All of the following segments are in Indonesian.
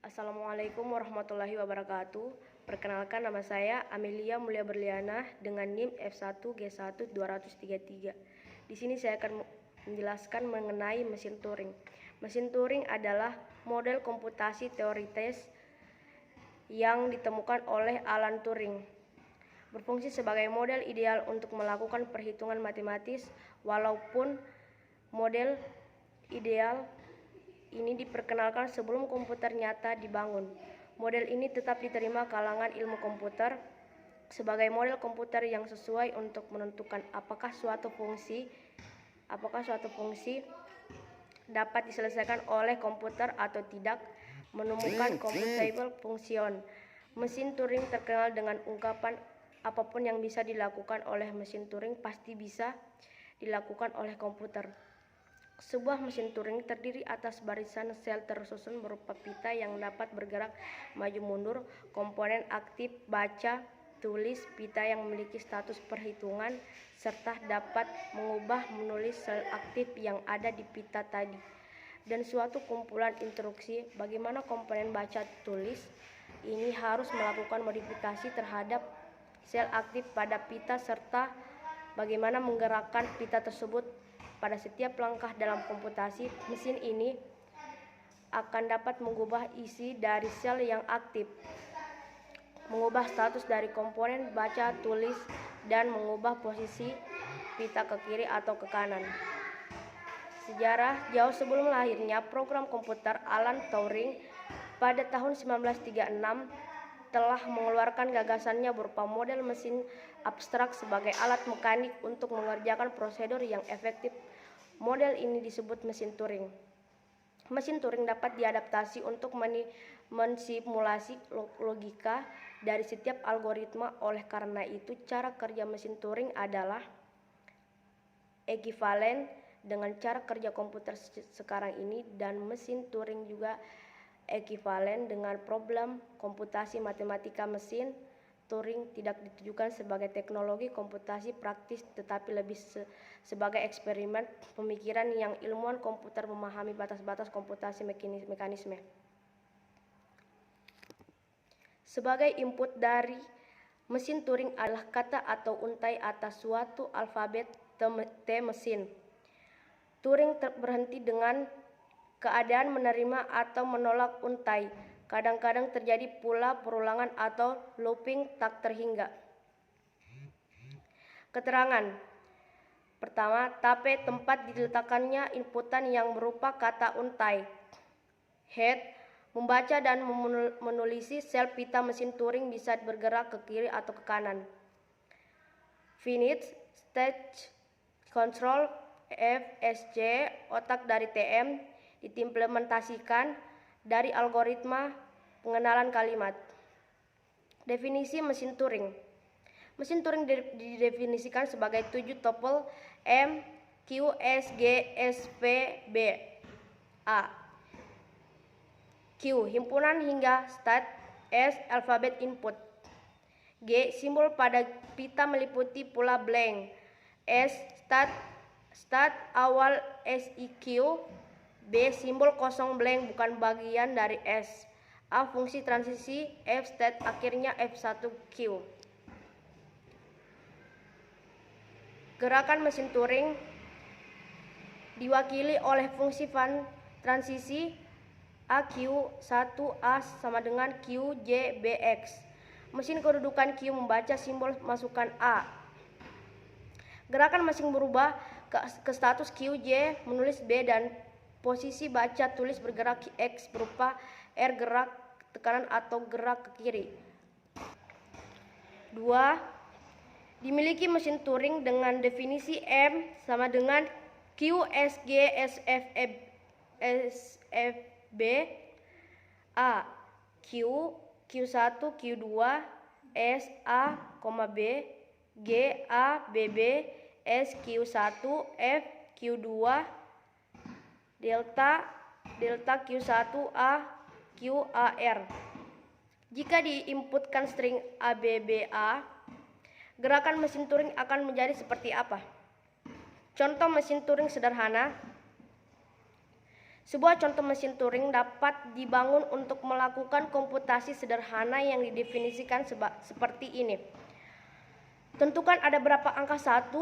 Assalamualaikum warahmatullahi wabarakatuh. Perkenalkan, nama saya Amelia Mulia Berliana dengan NIM F1G1 233. Di sini saya akan menjelaskan mengenai mesin Turing. Mesin Turing adalah model komputasi teoritis yang ditemukan oleh Alan Turing. Berfungsi sebagai model ideal untuk melakukan perhitungan matematis, walaupun model ideal ini diperkenalkan sebelum komputer nyata dibangun. Model ini tetap diterima kalangan ilmu komputer sebagai model komputer yang sesuai untuk menentukan apakah suatu fungsi dapat diselesaikan oleh komputer atau tidak, menemukan computable function. Mesin Turing terkenal dengan ungkapan apapun yang bisa dilakukan oleh mesin Turing pasti bisa dilakukan oleh komputer. Sebuah mesin Turing terdiri atas barisan sel tersusun berupa pita yang dapat bergerak maju mundur, komponen aktif baca tulis pita yang memiliki status perhitungan, serta dapat mengubah menulis sel aktif yang ada di pita tadi, dan suatu kumpulan instruksi bagaimana komponen baca tulis ini harus melakukan modifikasi terhadap sel aktif pada pita serta bagaimana menggerakkan pita tersebut. Pada setiap langkah dalam komputasi, mesin ini akan dapat mengubah isi dari sel yang aktif, mengubah status dari komponen baca tulis, dan mengubah posisi pita ke kiri atau ke kanan. Sejarah: jauh sebelum lahirnya program komputer, Alan Turing pada tahun 1936 telah mengeluarkan gagasannya berupa model mesin abstrak sebagai alat mekanik untuk mengerjakan prosedur yang efektif. Model ini disebut mesin Turing. Mesin Turing dapat diadaptasi untuk mensimulasi logika dari setiap algoritma. Oleh karena itu, cara kerja mesin Turing adalah ekivalen dengan cara kerja komputer sekarang ini, dan mesin Turing juga ekivalen dengan problem komputasi matematika. Mesin Turing tidak ditujukan sebagai teknologi komputasi praktis, tetapi lebih sebagai eksperimen pemikiran yang ilmuwan komputer memahami batas-batas komputasi mekanisme. Sebagai input dari mesin Turing adalah kata atau untai atas suatu alfabet T. Mesin Turing berhenti dengan keadaan menerima atau menolak untai. Kadang-kadang terjadi pula perulangan atau looping tak terhingga. Keterangan pertama, tape tempat diletakkannya inputan yang berupa kata untai. Head membaca dan menulisi sel pita mesin Turing bisa bergerak ke kiri atau ke kanan. Finite Stage Control FSC, otak dari TM, diimplementasikan dari algoritma pengenalan kalimat. Definisi mesin Turing. Mesin Turing didefinisikan sebagai 7 tupel M, Q, S, G, S, P, B. A. Q. Himpunan hingga stat. S. Alfabet input. G. Simbol pada pita meliputi pula blank. S. Stat awal SIQ. B. Simbol kosong blank bukan bagian dari S. A. Fungsi transisi. F. State akhirnya F1Q. Gerakan mesin Turing diwakili oleh fungsi transisi AQ1A sama dengan QJBX. Mesin kedudukan Q membaca simbol masukan A. Gerakan mesin berubah ke status QJ menulis B, dan posisi baca tulis bergerak X berupa R gerak ke kanan atau gerak ke kiri. 2. Dimiliki mesin Turing dengan definisi M sama dengan Q, S, G, S, F, F, B. A. Q, Q1, Q2, S, A, B, G, A, B, B, S, Q1, F, Q2, delta Q1A, QAR. Jika diinputkan string ABBA, gerakan mesin Turing akan menjadi seperti apa? Contoh mesin Turing sederhana. Sebuah contoh mesin Turing dapat dibangun untuk melakukan komputasi sederhana yang didefinisikan seperti ini. Tentukan ada berapa angka 1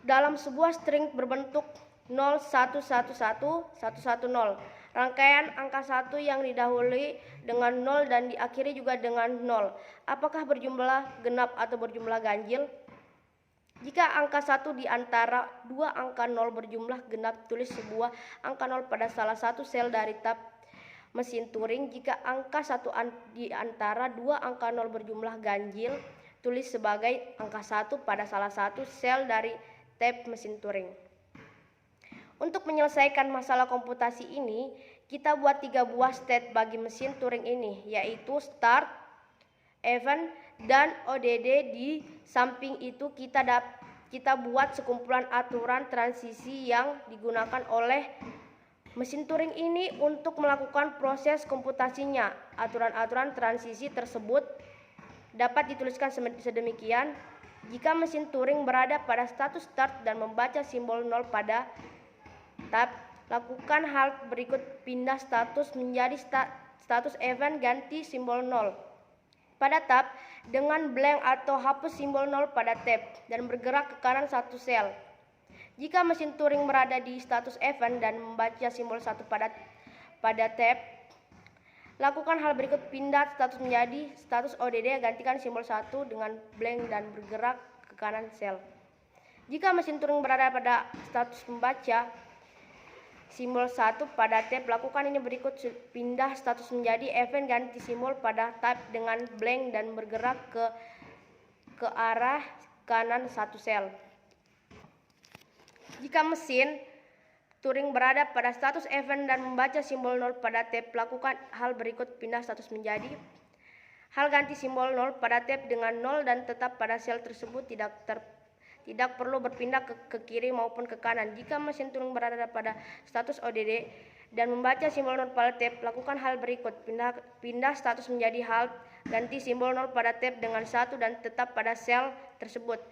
dalam sebuah string berbentuk 0111-110. Rangkaian angka 1 yang didahului dengan 0 dan diakhiri juga dengan 0. Apakah berjumlah genap atau berjumlah ganjil? Jika angka 1 di antara dua angka 0 berjumlah genap, tulis sebuah angka 0 pada salah satu sel dari tab mesin Turing. Jika angka 1 di antara dua angka 0 berjumlah ganjil, tulis sebagai angka 1 pada salah satu sel dari tab mesin Turing. Untuk menyelesaikan masalah komputasi ini, kita buat 3 buah state bagi mesin Turing ini, yaitu start, event, dan ODD. Di samping itu kita buat sekumpulan aturan transisi yang digunakan oleh mesin Turing ini untuk melakukan proses komputasinya. Aturan-aturan transisi tersebut dapat dituliskan sedemikian. Jika mesin Turing berada pada status start dan membaca simbol 0 pada tab, lakukan hal berikut: pindah status menjadi status event, ganti simbol 0 pada tab dengan blank atau hapus simbol 0 pada tab dan bergerak ke kanan satu sel. Jika mesin Turing berada di status event dan membaca simbol 1 pada tab, lakukan hal berikut: pindah status menjadi status ODD, gantikan simbol 1 dengan blank dan bergerak ke kanan sel. Jika mesin Turing berada pada status membaca simbol 1 pada tab, lakukan ini berikut: pindah status menjadi event, ganti simbol pada tab dengan blank dan bergerak ke arah kanan satu sel. Jika mesin Turing berada pada status event dan membaca simbol 0 pada tab, lakukan hal berikut: pindah status menjadi hal, ganti simbol 0 pada tab dengan 0 dan tetap pada sel tersebut, tidak perlu berpindah ke kiri maupun ke kanan. Jika mesin Turing berada pada status ODD dan membaca simbol 0 pada tab, lakukan hal berikut: pindah status menjadi hal, ganti simbol 0 pada tab dengan 1 dan tetap pada sel tersebut.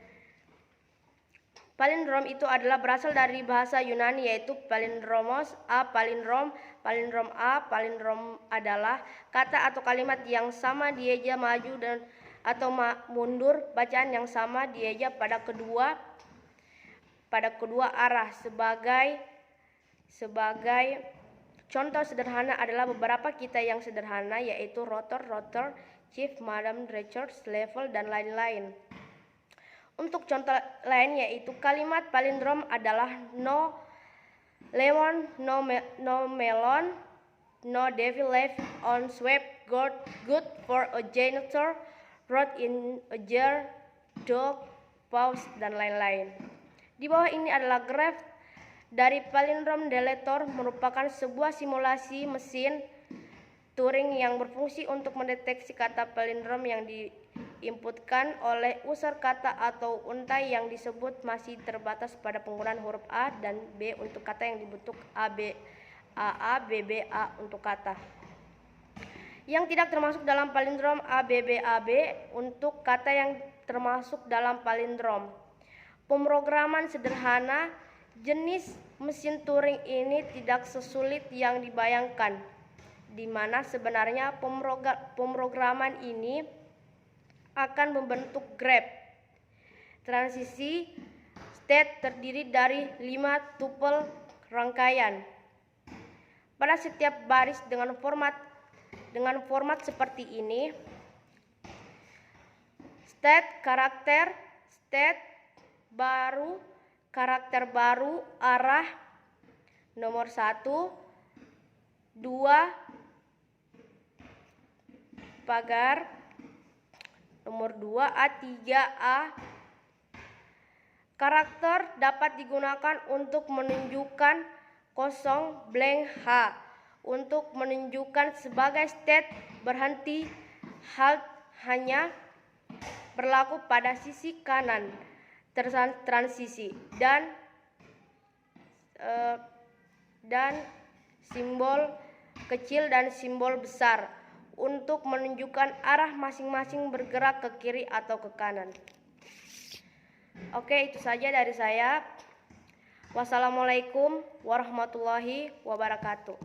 Palindrom itu adalah berasal dari bahasa Yunani, yaitu palindromos, palindrom, palindrom palindrom adalah kata atau kalimat yang sama dieja maju dan atau mundur, bacaan yang sama dieja pada kedua arah. Sebagai contoh sederhana adalah beberapa kata yang sederhana, yaitu rotor, chief, madam, Richard, level, dan lain-lain. Untuk contoh lain yaitu kalimat palindrom adalah no lemon, no melon, no devil left on swept, good for a janitor, wrote in a jar, dog, pause, dan lain-lain. Di bawah ini adalah graf dari palindrom deletor, merupakan sebuah simulasi mesin Turing yang berfungsi untuk mendeteksi kata palindrom yang diinputkan oleh user kata atau untai yang disebut masih terbatas pada penggunaan huruf A dan B untuk kata yang dibentuk ABBA untuk kata yang tidak termasuk dalam palindrom ABBAB untuk kata yang termasuk dalam palindrom. Pemrograman sederhana jenis mesin Turing ini tidak sesulit yang dibayangkan, di mana sebenarnya pemrograman ini akan membentuk graf transisi state terdiri dari 5 tupel rangkaian pada setiap baris dengan format seperti ini: state karakter, state baru, karakter baru, arah, nomor 1, 2, pagar, nomor 2, A3A. Karakter dapat digunakan untuk menunjukkan kosong, blank, H untuk menunjukkan sebagai state berhenti, halt hanya berlaku pada sisi kanan transisi, dan simbol kecil dan simbol besar untuk menunjukkan arah masing-masing bergerak ke kiri atau ke kanan. Oke, itu saja dari saya. Wassalamualaikum warahmatullahi wabarakatuh.